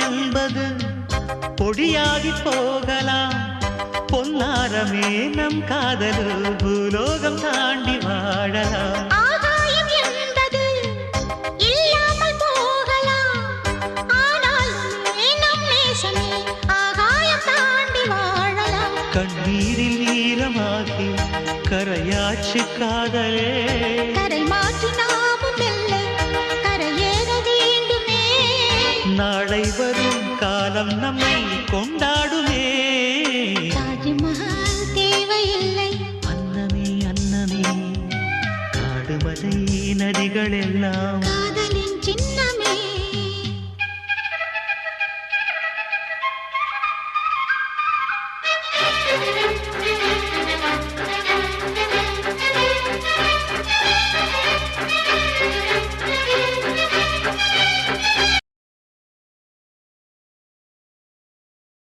என்பது பொடியாகி போகலாம். பொன்னாரமே நம் காதலு பூலோகம் தாண்டி வாழலாம். ஆகாயம் என்பது இல்லாமல் போகலாம். ஆனால் நம் நேசமே ஆகாயம் தாண்டி வாழலாம். கண்ணீரில் ஈரமாகி கரையாச்சு காதலே. கரை மாற்றி நாமும் வெல்லை கரையேற வேண்டுமே. நாளை வரும் காலம் நம்மை கொண்டாடுமே. தாஜ்மஹால் தேவையில்லை அன்னமே அன்னமே காடுமலை நதிகள் எல்லாம்